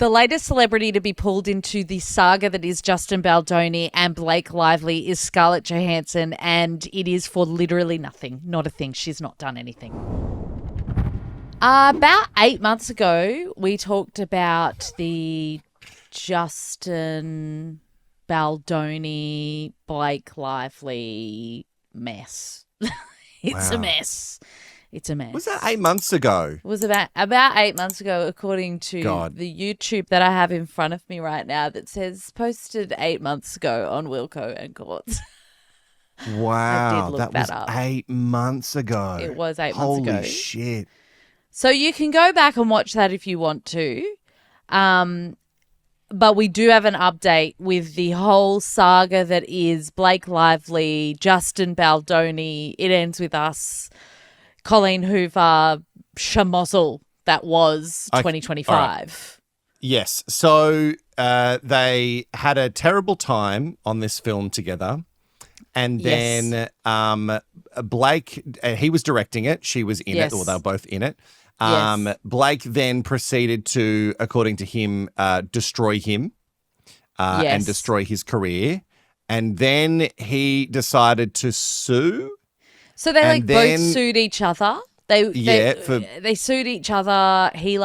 The latest celebrity to be pulled into the saga that is Justin Baldoni and Blake Lively is Scarlett Johansson, and it is for literally nothing. Not a thing. She's not done anything. About 8 months ago, we talked about the Justin Baldoni, Blake Lively mess. It's a mess. It's a mess. Was that 8 months ago? It was about 8 months ago, according to the YouTube that I have in front of me right now that says posted 8 months ago on Wilko Courts. Wow, that was up. 8 months ago. It was 8 months ago. Holy shit. So you can go back and watch that if you want to. But we do have an update with the whole saga that is Blake Lively, Justin Baldoni. It ends with us. Colleen Hoover, schmozzle that was 2025. Right. Yes. So they had a terrible time on this film together. And then Blake, he was directing it. She was in it, or they were both in it. Blake then proceeded to, according to him, destroy him and destroy his career. And then he decided to sue. So they both sued each other. They sued each other. He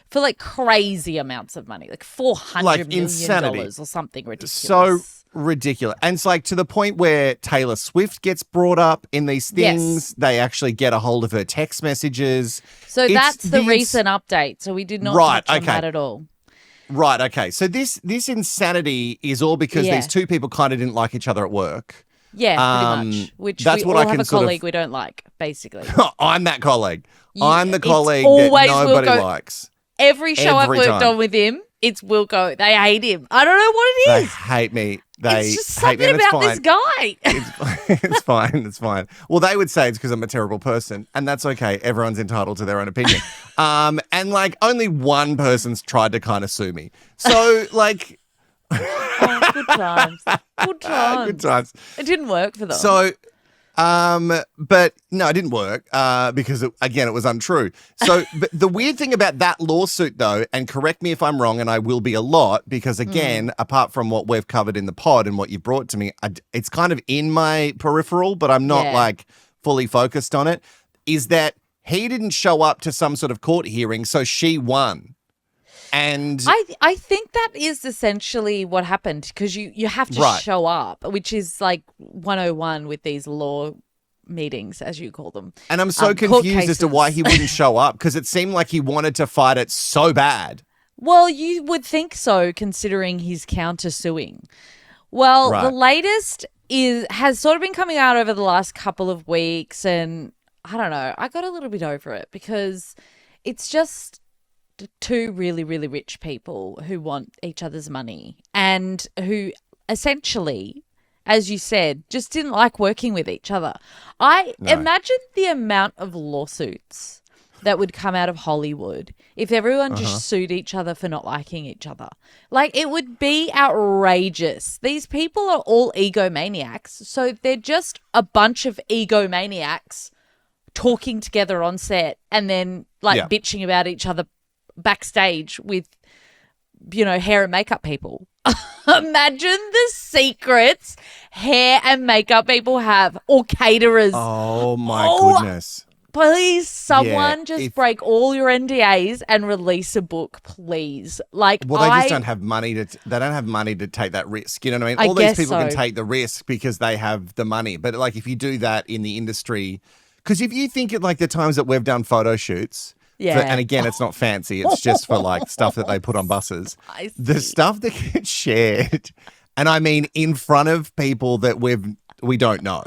for crazy amounts of money, like $400 million or something ridiculous. So ridiculous. And it's to the point where Taylor Swift gets brought up in these things. Yes. They actually get a hold of her text messages. So that's the recent update. So we did not touch on that at all. Right. Okay. So this insanity is all because these two people kind of didn't like each other at work. Yeah, pretty much. Which that's we all have a colleague we don't like, basically. I'm that colleague. I'm the colleague that nobody likes. Every show I've worked on with him, it's Wilko. They hate him. I don't know what it is. They hate me. It's just something about this guy. It's fine. It's fine. Well, they would say it's because I'm a terrible person, and that's okay. Everyone's entitled to their own opinion. And only one person's tried to kind of sue me. So good times. Good times. Good times. It didn't work for them. So, but no, it didn't work because, it was untrue. So, but the weird thing about that lawsuit, though, and correct me if I'm wrong, and I will be a lot, because, again, apart from what we've covered in the pod and what you brought to me, it's kind of in my peripheral, but I'm not, fully focused on it, is that he didn't show up to some sort of court hearing, so she won. And I think that is essentially what happened, because you have to show up, which is 101 with these law meetings, as you call them. And I'm so confused as to why he wouldn't show up, because it seemed like he wanted to fight it so bad. Well, you would think so, considering he's countersuing. Well, the latest has sort of been coming out over the last couple of weeks, and I don't know, I got a little bit over it because it's just two really, really rich people who want each other's money and who essentially, as you said, just didn't like working with each other. I imagine the amount of lawsuits that would come out of Hollywood if everyone just sued each other for not liking each other. It would be outrageous. These people are all egomaniacs, so they're just a bunch of egomaniacs talking together on set and then bitching about each other backstage with, hair and makeup people. Imagine the secrets hair and makeup people have, or caterers. Oh, my goodness. Please, someone break all your NDAs and release a book, please. They just don't have money they don't have money to take that risk. You know what I mean? All these people can take the risk because they have the money. But if you do that in the industry, because if you think of the times that we've done photo shoots, and again, it's not fancy. It's just for stuff that they put on buses. The stuff that gets shared, and I mean in front of people that we don't know,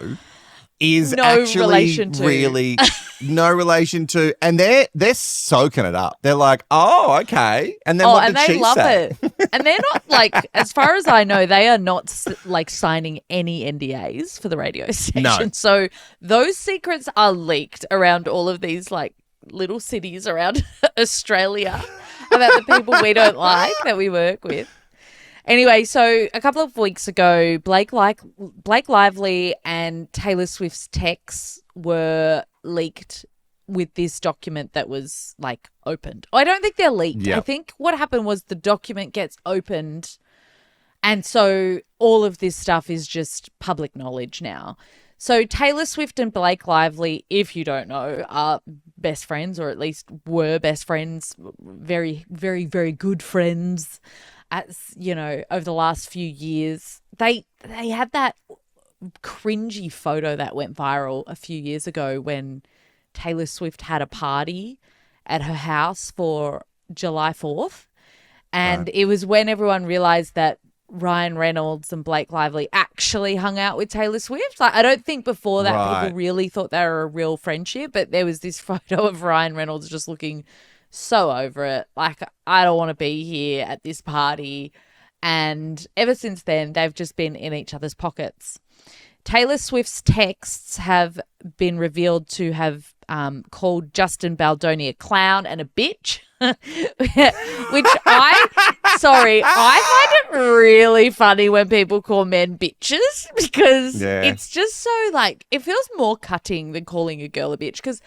is really no relation to, and they're soaking it up. They're like, oh, okay, and then what did she say? And they love it. And they're not as far as I know, they are not signing any NDAs for the radio station. No. So those secrets are leaked around all of these little cities around Australia about the people we don't like that we work with. Anyway, so a couple of weeks ago, Blake Lively and Taylor Swift's texts were leaked with this document that was like opened. I don't think they're leaked. Yep. I think what happened was the document gets opened, and so all of this stuff is just public knowledge now. So Taylor Swift and Blake Lively, if you don't know, are best friends, or at least were best friends, very, very, very good friends, as you know, over the last few years. They had that cringy photo that went viral a few years ago when Taylor Swift had a party at her house for July 4th. And it was when everyone realized that Ryan Reynolds and Blake Lively actually hung out with Taylor Swift. Like, I don't think before that people really thought they were a real friendship, but there was this photo of Ryan Reynolds just looking so over it. Like, I don't want to be here at this party. And ever since then, they've just been in each other's pockets. Taylor Swift's texts have been revealed to have called Justin Baldoni a clown and a bitch, which I find it really funny when people call men bitches, because it's just so like, it feels more cutting than calling a girl a bitch, because,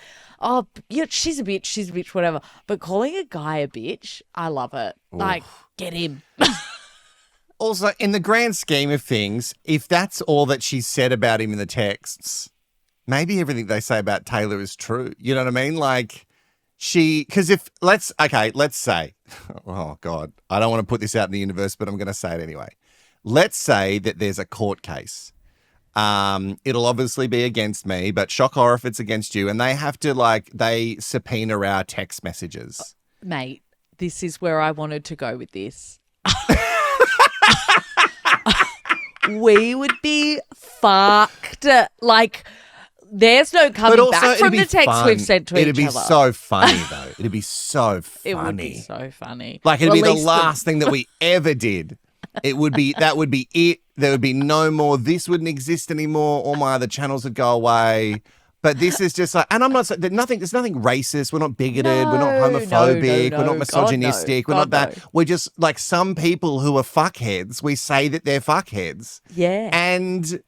she's a bitch, whatever. But calling a guy a bitch, I love it. Oof. Like, get him. Also, in the grand scheme of things, if that's all that she said about him in the texts, maybe everything they say about Taylor is true. You know what I mean? Like, because let's say, oh God, I don't want to put this out in the universe, but I'm going to say it anyway. Let's say that there's a court case. It'll obviously be against me, but shock horror if it's against you. And they have to, they subpoena our text messages. Mate, this is where I wanted to go with this. We would be fucked. Like, there's no coming back from the text we've sent to each other. It'd be so funny, though. It'd be so funny. It would be so funny. Like, it'd be the last thing that we ever did. That would be it. There would be no more. This wouldn't exist anymore. All my other channels would go away. But this is just like, and I'm not saying there's nothing racist. We're not bigoted. We're not homophobic. We're not misogynistic. We're not that. No. We're just like some people who are fuckheads. We say that they're fuckheads. Yeah. And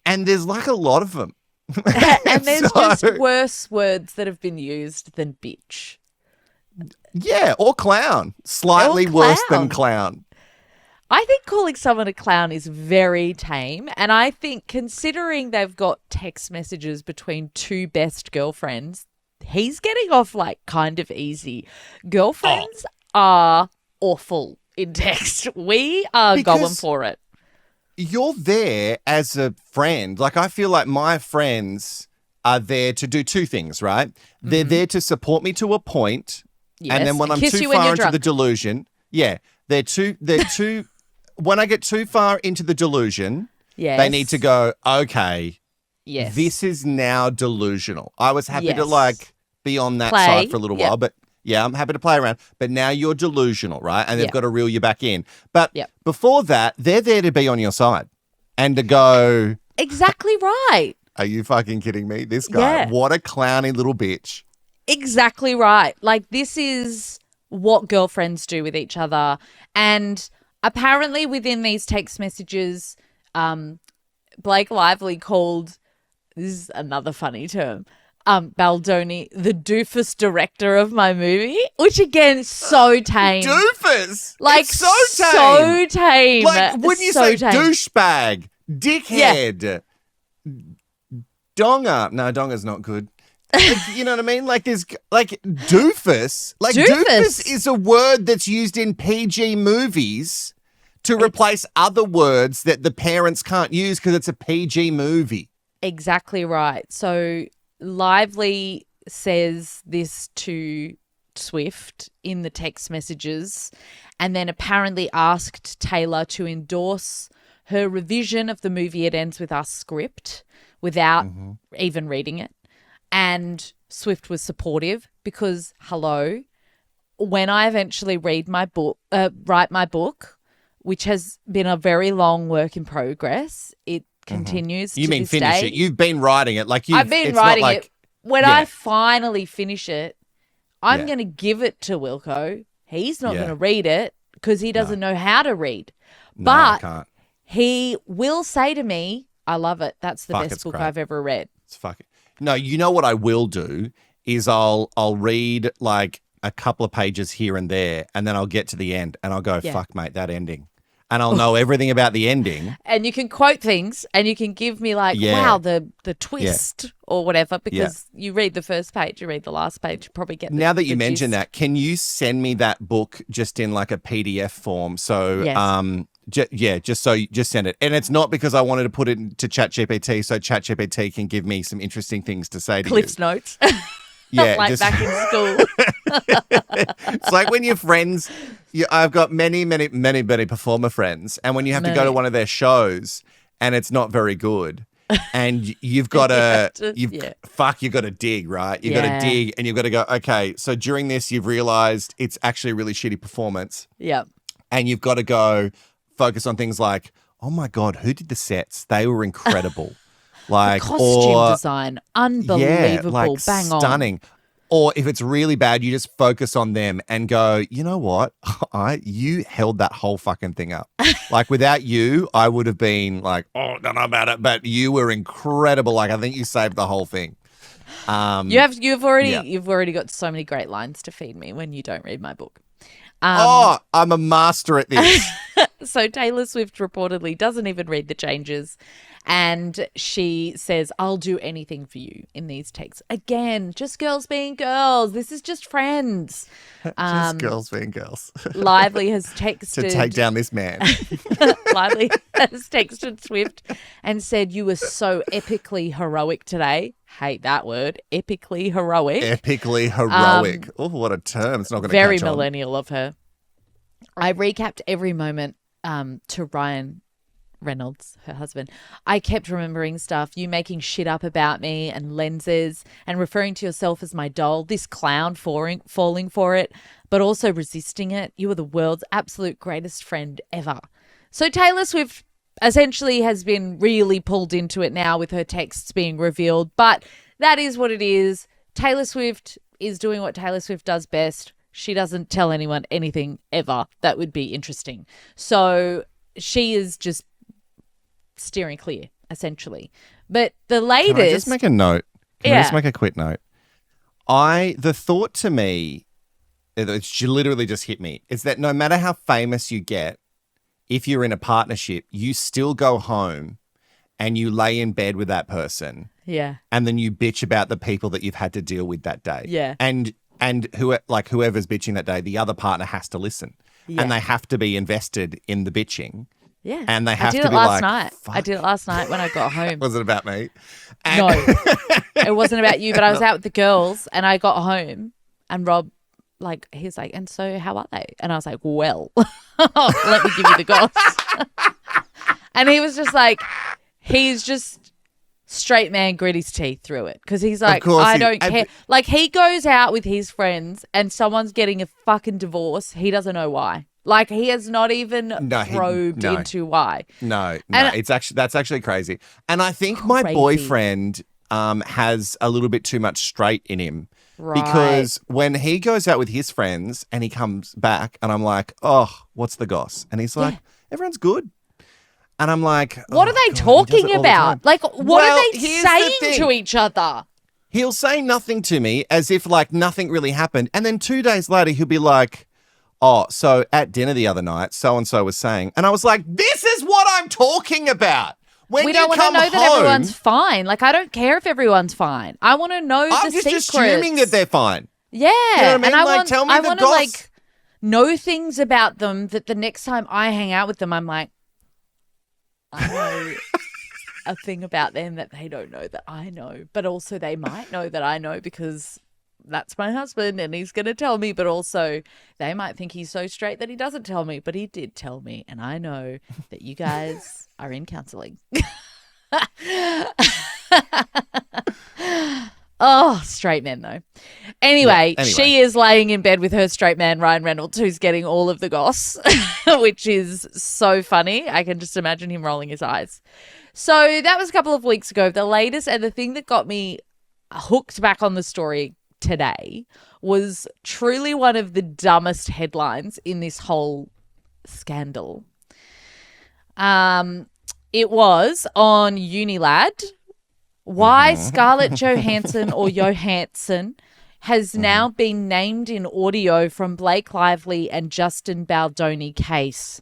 there's like a lot of them. And there's just worse words that have been used than bitch. Yeah, or clown. Slightly worse than clown. I think calling someone a clown is very tame. And I think considering they've got text messages between two best girlfriends, he's getting off like kind of easy. Girlfriends are awful in text. We are going for it. You're there as a friend. Like, I feel like my friends are there to do two things, right? Mm-hmm. They're there to support me to a point. Yes. And then when I'm too far into the delusion, they're too when I get too far into the delusion, they need to go, okay, this is now delusional. I was happy to be on that side for a little while, but I'm happy to play around. But now you're delusional, right? And they've got to reel you back in. But before that, they're there to be on your side and to go. Exactly right. Are you fucking kidding me? This guy, what a clowny little bitch. Exactly right. Like, this is what girlfriends do with each other. And apparently within these text messages, Blake Lively called, this is another funny term, Baldoni the doofus director of my movie, which again is so tame. Doofus? Like, it's so tame. Like, wouldn't you say tame. Douchebag, dickhead, donger? No, donger's not good. Like, you know what I mean? Like, there's like doofus. Like, doofus is a word that's used in PG movies to replace other words that the parents can't use because it's a PG movie. Exactly right. So Lively says this to Swift in the text messages, and then apparently asked Taylor to endorse her revision of the movie It Ends With Us script without even reading it. And Swift was supportive because, hello, when I eventually write my book, which has been a very long work in progress, it continues to this day. You mean finish it? You've been writing it. I've been writing it. When I finally finish it, I'm going to give it to Wilko. He's not going to read it because he doesn't know how to read. But he will say to me, I love it. That's the best book I've ever read. It's fucking. No, you know what I will do is I'll read like a couple of pages here and there, and then I'll get to the end and I'll go, fuck, mate, that ending. And I'll know everything about the ending. And you can quote things and you can give me like, wow, the twist or whatever, because you read the first page, you read the last page, you probably get Now that you mention that, can you send me that book just in like a PDF form? So, just send it. And it's not because I wanted to put it into ChatGPT so ChatGPT can give me some interesting things to say to Cliff's you. Notes. Yeah, like back in school. It's like when your friends, I've got many performer friends, and when you have to go to one of their shows and it's not very good, and you've got to, you've got to dig, right? You've got to dig, and you've got to go, okay, so during this, you've realized it's actually a really shitty performance. Yeah. And you've got to go focus on things like, oh my God, who did the sets? They were incredible. Like, the costume design, unbelievable, like bang on. Stunning. Or if it's really bad, you just focus on them and go, you know what? You held that whole fucking thing up. Like without you, I would have been like, oh, don't know about it. But you were incredible. Like I think you saved the whole thing. You've already got so many great lines to feed me when you don't read my book. I'm a master at this. So Taylor Swift reportedly doesn't even read the changes, and she says, I'll do anything for you in these texts. Again, just girls being girls. This is just friends. Just girls being girls. Lively has texted. To take down this man. Lively has texted Swift and said, you were so epically heroic today. Hate that word. Epically heroic. Epically heroic. Oh, what a term. It's not going to catch on. Very millennial of her. I recapped every moment to Ryan Reynolds, her husband. I kept remembering stuff, you making shit up about me and lenses and referring to yourself as my doll, this clown falling for it, but also resisting it. You were the world's absolute greatest friend ever. So Taylor Swift essentially has been really pulled into it now with her texts being revealed, but that is what it is. Taylor Swift is doing what Taylor Swift does best. She doesn't tell anyone anything ever that would be interesting. So she is just steering clear, essentially. But the latest... Can I just make a note? Can I just make a quick note? The thought to me, it's literally just hit me, is that no matter how famous you get, if you're in a partnership, you still go home and you lay in bed with that person. Yeah. And then you bitch about the people that you've had to deal with that day. Yeah. And whoever's bitching that day, the other partner has to listen. Yeah. And they have to be invested in the bitching. Yeah. And they have to be like, I did it last night when I got home. Was it about me? No, it wasn't about you, but I was out with the girls and I got home and Rob, he's like, and so how are they? And I was like, well, let me give you the goss. And he was just like, he's just straight man grit his teeth through it because he's like, I don't care. Like he goes out with his friends and someone's getting a fucking divorce. He doesn't know why. Like he has not even probed into why. No, that's actually crazy. And I think my boyfriend has a little bit too much straight in him. Right. Because when he goes out with his friends and he comes back and I'm like, oh, what's the goss? And he's like, everyone's good. And I'm like, what are they talking about? Like, what are they saying to each other? He'll say nothing to me as if like nothing really happened. And then 2 days later, he'll be like, oh, so at dinner the other night, so-and-so was saying. And I was like, this is what I'm talking about. When we don't want to know that everyone's fine. Like, I don't care if everyone's fine. I want to know the secrets. I'm just assuming that they're fine. Yeah. You know what I mean? And I want to know things about them that the next time I hang out with them, I'm like, I know a thing about them that they don't know that I know. But also they might know that I know because that's my husband and he's going to tell me. But also they might think he's so straight that he doesn't tell me. But he did tell me. And I know that you guys are in counselling. Oh, straight men though. Anyway, she is laying in bed with her straight man, Ryan Reynolds, who's getting all of the goss, which is so funny. I can just imagine him rolling his eyes. So that was a couple of weeks ago. The latest and the thing that got me hooked back on the story today was truly one of the dumbest headlines in this whole scandal. It was on Unilad. Why Scarlett Johansson or Johansson has now been named in audio from Blake Lively and Justin Baldoni case.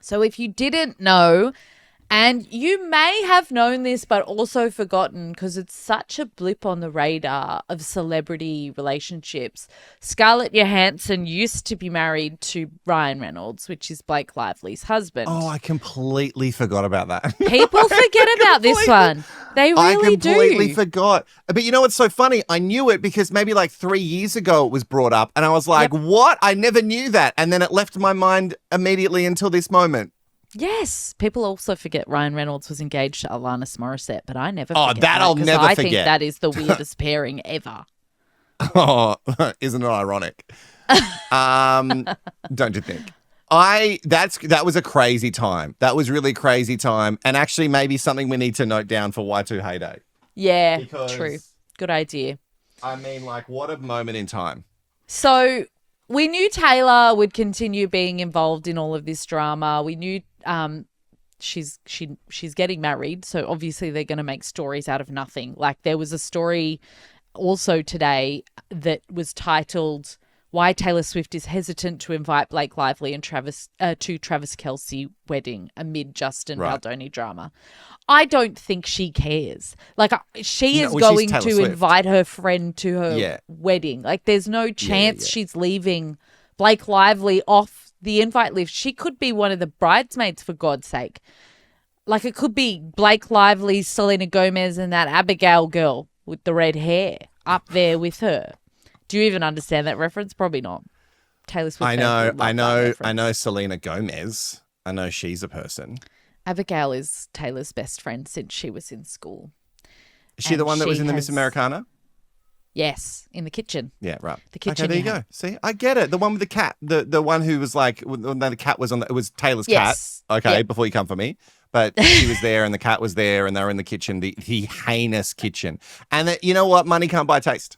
So if you didn't know, and you may have known this but also forgotten because it's such a blip on the radar of celebrity relationships, Scarlett Johansson used to be married to Ryan Reynolds, which is Blake Lively's husband. Oh, I completely forgot about that. People forget about this one. They really do. I completely forgot. But you know what's so funny? I knew it because maybe like 3 years ago it was brought up and I was like, what? I never knew that. And then it left my mind immediately until this moment. Yes. People also forget Ryan Reynolds was engaged to Alanis Morissette, but I never forget that. I'll never forget. I think that is the weirdest pairing ever. Oh, isn't it ironic? Don't you think? That was a crazy time. That was really crazy time. And actually maybe something we need to note down for Y2 Heyday. Yeah, true. Good idea. I mean, like, what a moment in time. So we knew Taylor would continue being involved in all of this drama. We knew she's getting married, so obviously they're going to make stories out of nothing. Like there was a story also today that was titled "Why Taylor Swift is Hesitant to Invite Blake Lively and Travis Kelce Wedding Amid Justin Baldoni Drama." I don't think she cares. Like she is going to Swift. Invite her friend to her wedding. Like there's no chance she's leaving Blake Lively off the invite list. She could be one of the bridesmaids, for God's sake. Like it could be Blake Lively, Selena Gomez, and that Abigail girl with the red hair up there with her. Do you even understand that reference? Probably not. Taylor Swift. I know Selena Gomez. I know she's a person. Abigail is Taylor's best friend since she was in school. Is she the one that was in the Miss Americana? Yes, in the kitchen. Yeah, right. The kitchen. Okay, there you go. See, I get it. The one with the cat. The one who was like, the cat was on. It was Taylor's cat. Okay, before you come for me. But she was there and the cat was there and they were in the kitchen, the heinous kitchen. And you know what? Money can't buy taste.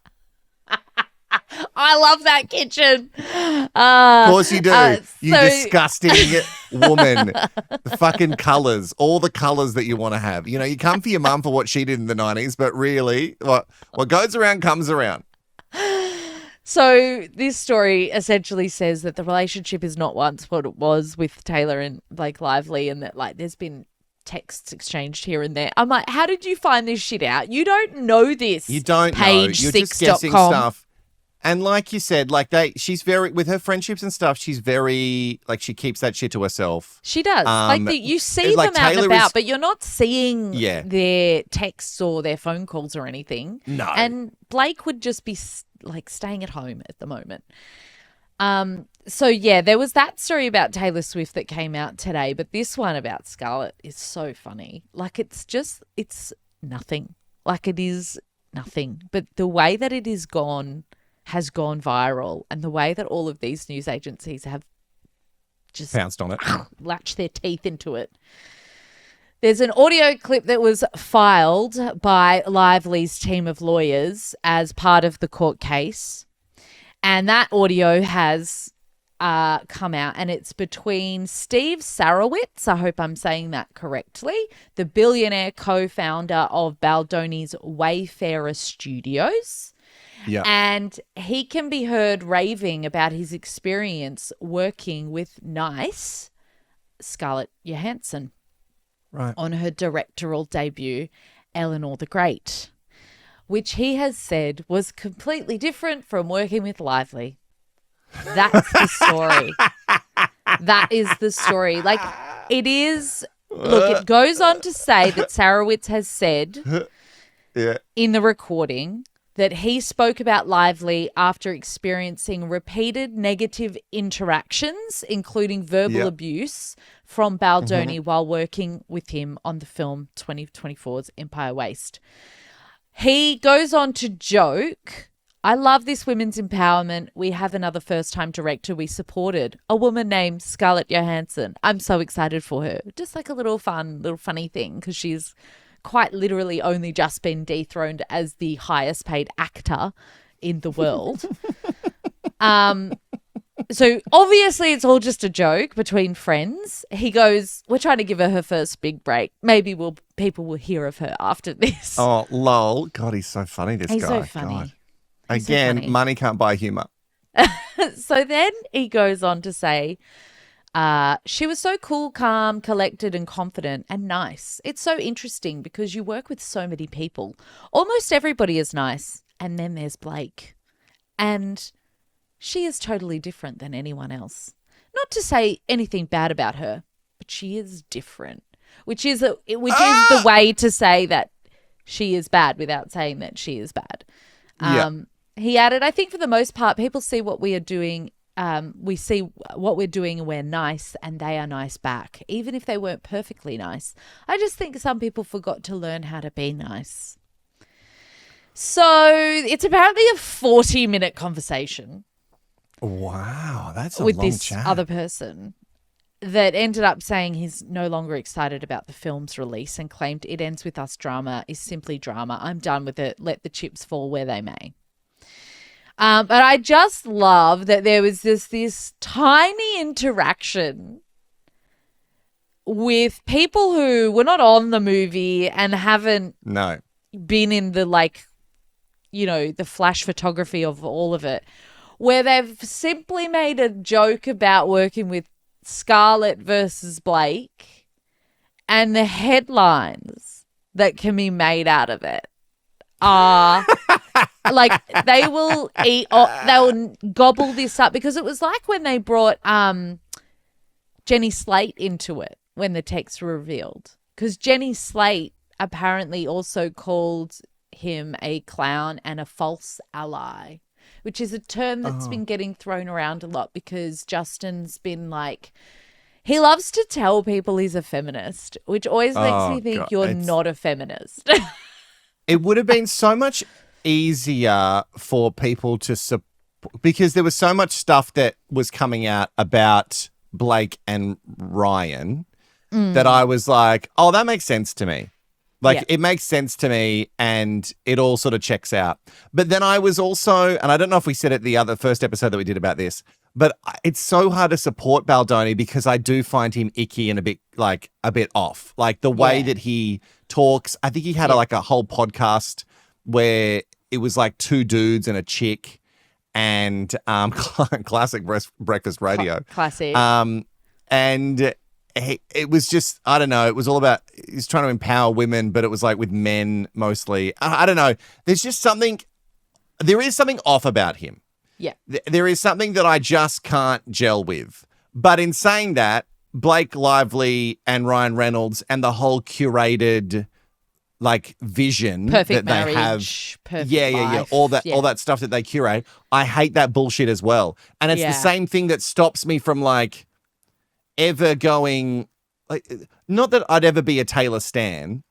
I love that kitchen. Of course you do. You disgusting woman. The fucking colours, all the colours that you want to have. You know, you come for your mum for what she did in the 90s, but really, what goes around comes around. So this story essentially says that the relationship is not once what it was with Taylor and Blake Lively, and that like there's been texts exchanged here and there. I'm like, how did you find this shit out? You don't know this. You don't know. You're just guessing stuff. And like you said, like she's very, with her friendships and stuff, she's very, like she keeps that shit to herself. She does. You see them out and about, but you're not seeing their texts or their phone calls or anything. No. And Blake would just be like staying at home at the moment. So yeah, there was that story about Taylor Swift that came out today, but this one about Scarlett is so funny. Like it's nothing. Like it is nothing. But the way that it has gone viral, and the way that all of these news agencies have just pounced on it, latched their teeth into it. There's an audio clip that was filed by Lively's team of lawyers as part of the court case, and that audio has come out, and it's between Steve Sarowitz, I hope I'm saying that correctly, the billionaire co-founder of Baldoni's Wayfarer Studios. Yeah. And he can be heard raving about his experience working with Scarlett Johansson on her directorial debut, Eleanor the Great, which he has said was completely different from working with Lively. That's the story. That is the story. Like, it is... Look, it goes on to say that Sarowitz has said in the recording that he spoke about Lively after experiencing repeated negative interactions, including verbal abuse from Baldoni while working with him on the film 2024's Empire Waste. He goes on to joke, "I love this women's empowerment. We have another first-time director we supported, a woman named Scarlett Johansson. I'm so excited for her." Just like a little funny thing, because she's quite literally only just been dethroned as the highest paid actor in the world. So obviously it's all just a joke between friends. He goes, "We're trying to give her first big break. Maybe people will hear of her after this." Oh, lol. God, he's so funny, this guy. He's so funny. God. Again, money can't buy humor. So then he goes on to say, she was so cool, calm, collected and confident and nice. It's so interesting because you work with so many people. Almost everybody is nice. And then there's Blake. And she is totally different than anyone else. Not to say anything bad about her, but she is different, which is the way to say that she is bad without saying that she is bad. He added, I think for the most part, people see what we are doing. We see what we're doing and we're nice and they are nice back, even if they weren't perfectly nice. I just think some people forgot to learn how to be nice. So it's apparently a 40-minute conversation. Wow, that's a with long this chat. Other person that ended up saying he's no longer excited about the film's release and claimed it ends with us drama is simply drama. I'm done with it. Let the chips fall where they may. But I just love that there was this tiny interaction with people who were not on the movie and haven't been in the the flash photography of all of it, where they've simply made a joke about working with Scarlett versus Blake, and the headlines that can be made out of it are they will gobble this up, because it was like when they brought Jenny Slate into it when the texts were revealed, because Jenny Slate apparently also called him a clown and a false ally, which is a term that's been getting thrown around a lot because Justin's been he loves to tell people he's a feminist, which always makes me think you're not a feminist. It would have been so much easier for people to support, because there was so much stuff that was coming out about Blake and Ryan that I was like, oh, that makes sense to me. It makes sense to me and it all sort of checks out. But then I was also, and I don't know if we said it the first episode that we did about this, but it's so hard to support Baldoni because I do find him icky and a bit off. The way that he talks. I think he had a whole podcast where it was two dudes and a chick, and classic breakfast radio. Classic. And it was just, I don't know, it was all about, he's trying to empower women, but it was with men mostly. I don't know. There is something off about him. Yeah. There is something that I just can't gel with. But in saying that, Blake Lively and Ryan Reynolds and the whole curated vision perfect that marriage, they have. Perfect life. All that stuff that they curate. I hate that bullshit as well. And it's the same thing that stops me from ever going, not that I'd ever be a Taylor stan,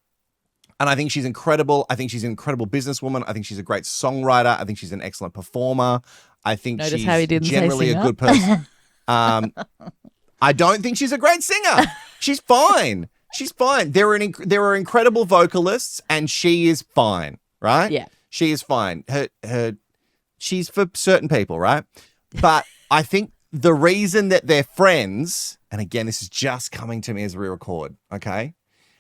and I think she's incredible. I think she's an incredible businesswoman. I think she's a great songwriter. I think she's an excellent performer. I think she's generally a good person. I don't think she's a great singer. She's fine. She's fine. There are incredible vocalists, and she is fine, right? Yeah, she is fine. She's for certain people, right? But I think the reason that they're friends, and again, this is just coming to me as we record, okay?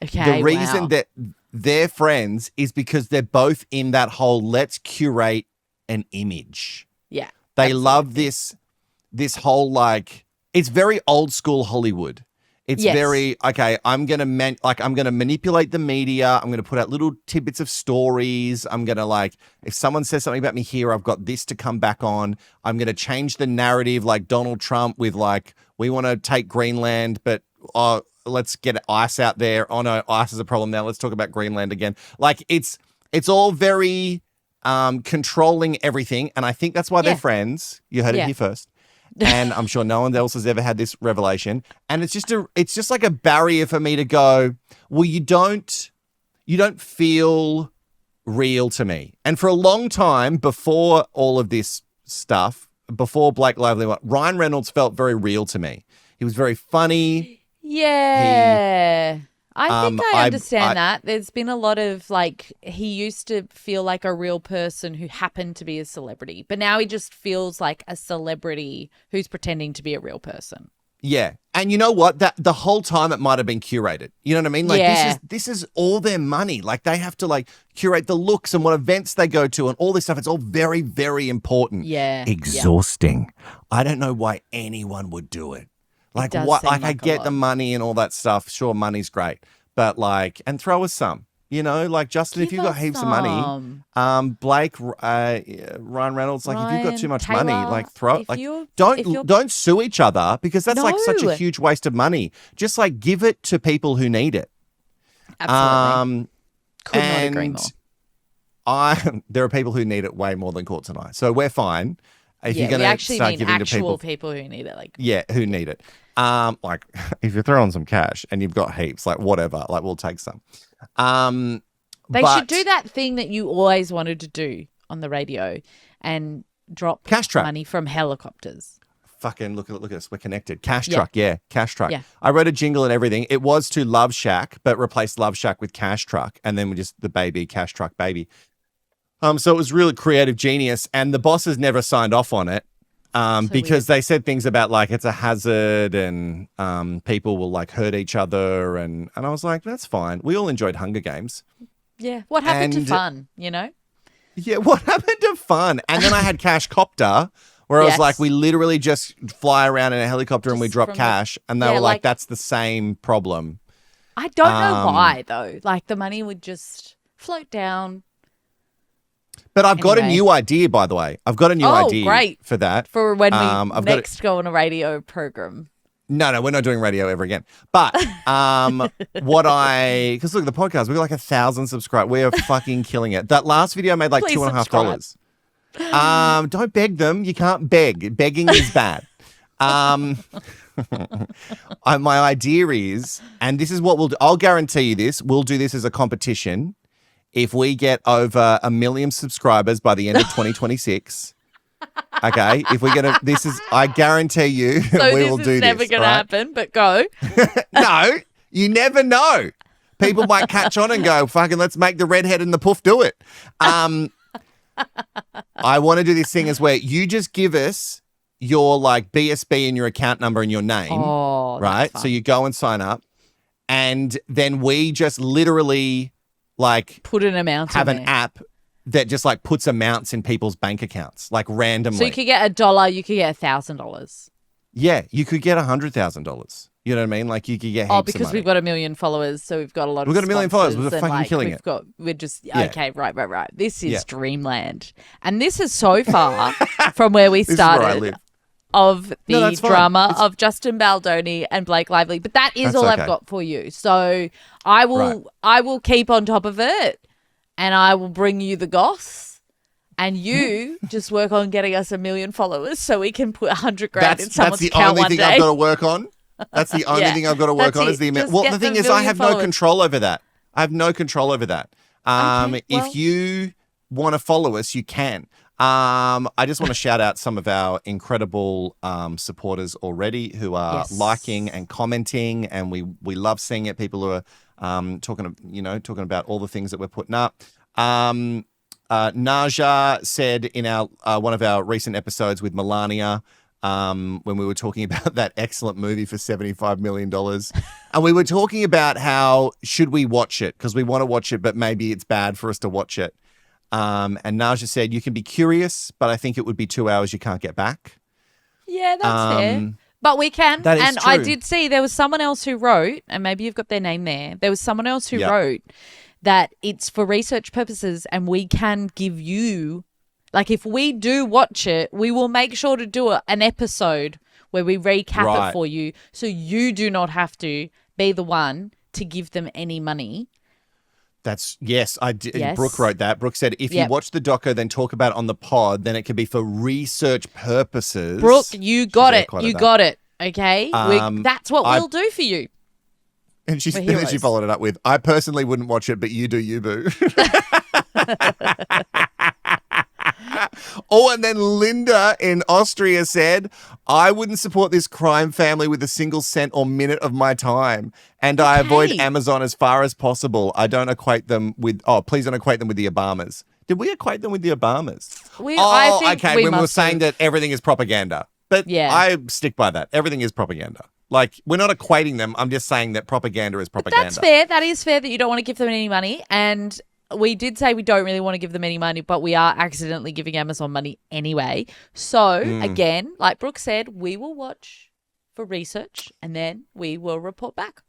Okay. The reason that they're friends is because they're both in that whole let's curate an image. Yeah. They absolutely. love this whole it's very old school Hollywood. It's very, okay, I'm going to manipulate the media. I'm going to put out little tidbits of stories. I'm going to if someone says something about me here, I've got this to come back on. I'm going to change the narrative like Donald Trump with we want to take Greenland, but let's get ice out there. Oh no, ice is a problem now. Let's talk about Greenland again. It's all very controlling everything. And I think that's why they're friends. You heard it here first. And I'm sure no one else has ever had this revelation. And it's just like a barrier for me to go, well, you don't feel real to me. And for a long time before all of this stuff, before Blake Lively, Ryan Reynolds felt very real to me. He was very funny. Yeah. I think I understand that. There's been a lot of he used to feel like a real person who happened to be a celebrity, but now he just feels like a celebrity who's pretending to be a real person. Yeah. And you know what? That the whole time it might have been curated. You know what I mean? Like this is all their money. Like they have to like curate the looks and what events they go to and all this stuff. It's all very, very important. Yeah. Exhausting. Yeah. I don't know why anyone would do it. Like what? Like I get the money and all that stuff. Sure, money's great, but like, and throw us some. You know, like Justin, if you've got heaps of money, Blake, Ryan Reynolds, like if you've got too much money, like throw, like don't sue each other because that's like such a huge waste of money. Just like give it to people who need it. Absolutely. Could not agree more. There are people who need it way more than Courts and I, so we're fine. If you're going to start giving to people who need it, like who need it. Like if you're throwing some cash and you've got heaps, like whatever, like we'll take some. They should do that thing that you always wanted to do on the radio and drop cash truck money from helicopters. Fucking look at us, we're connected. Cash truck, cash truck. Yeah. I wrote a jingle and everything. It was to Love Shack, but replaced Love Shack with Cash Truck, and then we just the baby Cash Truck baby. So it was really creative genius, and the bosses never signed off on it. Because they said things about like it's a hazard and people will like hurt each other and I was like, that's fine. We all enjoyed Hunger Games. Yeah. What happened to fun, you know? Yeah, what happened to fun? And then I had Cash Copter where I was like, we literally just fly around in a helicopter and we drop cash and they were like, that's the same problem. I don't know why though. Like the money would just float down. But I've got a new idea, by the way. I've got a new idea for that. For when we next go on a radio program. No, we're not doing radio ever again. But because look, the podcast, we've got like 1,000 subscribers. We are fucking killing it. That last video made like $2.50. Don't beg them. You can't beg. Begging is bad. My idea is, and this is what we'll do. I'll guarantee you this. We'll do this as a competition. If we get over 1 million subscribers by the end of 2026, okay, I guarantee you we will do this. This is never going to happen, but go. No, you never know. People might catch on and go, fucking let's make the redhead and the poof do it. I want to do this thing as where you just give us your like BSB and your account number and your name, right? So you go and sign up and then we just literally like put an amount have an app that just like puts amounts in people's bank accounts like randomly. So you could get $1, you could get $1,000. Yeah, you could get $100,000. You know what I mean? Like you could get heaps because of money. we've got 1 million followers, so we've got a lot. We've got 1 million followers. We're fucking killing it. We're just okay. Right. This is dreamland, and this is so far from where we started. Of the drama of Justin Baldoni and Blake Lively. But that's all I've got for you. So I will keep on top of it and I will bring you the goss and you just work on getting us 1 million followers so we can put 100 grand in someone's account one day. That's the only thing I've got to work on. That's the only thing I've got to work on is the amount. Well, the thing is I have no control over that. I have no control over that. If you want to follow us, you can. I just want to shout out some of our incredible supporters already who are liking and commenting, and we love seeing it. People who are talking about all the things that we're putting up. Naja said in our one of our recent episodes with Melania, when we were talking about that excellent movie for $75 million, and we were talking about how should we watch it because we want to watch it, but maybe it's bad for us to watch it. And Naja said, you can be curious, but I think it would be 2 hours you can't get back. Yeah, that's fair. But we can. That is and true. I did see there was someone else who wrote, and maybe you've got their name there. There was someone else who wrote that it's for research purposes and we can give you, like if we do watch it, we will make sure to do an episode where we recap it for you so you do not have to be the one to give them any money. I did. Yes. Brooke wrote that. Brooke said, if you watch the doco, then talk about it on the pod, then it could be for research purposes. Brooke, you got it. You got it. Okay? That's what we'll do for you. And then she followed it up with, I personally wouldn't watch it, but you do you, boo. And then Linda in Austria said, I wouldn't support this crime family with a single cent or minute of my time. And I avoid Amazon as far as possible. I don't equate them with, please don't equate them with the Obamas. Did we equate them with the Obamas? I think we were saying that everything is propaganda. But I stick by that. Everything is propaganda. Like, we're not equating them. I'm just saying that propaganda is propaganda. But that's fair. That is fair that you don't want to give them any money. And we did say we don't really want to give them any money, but we are accidentally giving Amazon money anyway. So, again, like Brooke said, we will watch for research and then we will report back.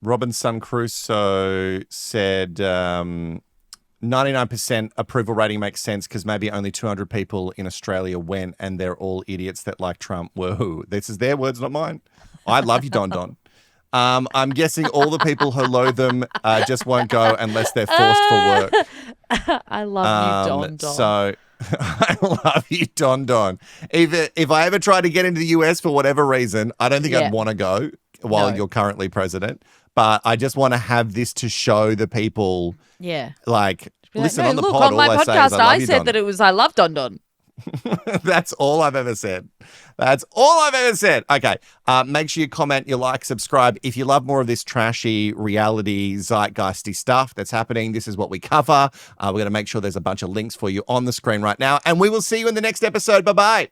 Robinson Crusoe said 99% approval rating makes sense because maybe only 200 people in Australia went and they're all idiots that like Trump. Whoa, this is their words, not mine. I love you, Don Don. I'm guessing all the people who loathe them just won't go unless they're forced for work. I love you, Don Don. So I love you, Don Don. If I ever try to get into the US for whatever reason, I don't think I'd want to go while you're currently president. But I just want to have this to show the people. Yeah. Like, listen, on the pod, on my podcast, I said that it was I love Don Don. That's all I've ever said. That's all I've ever said. Okay. Make sure you comment, you like, subscribe. If you love more of this trashy reality zeitgeisty stuff that's happening, this is what we cover. We're going to make sure there's a bunch of links for you on the screen right now. And we will see you in the next episode. Bye-bye.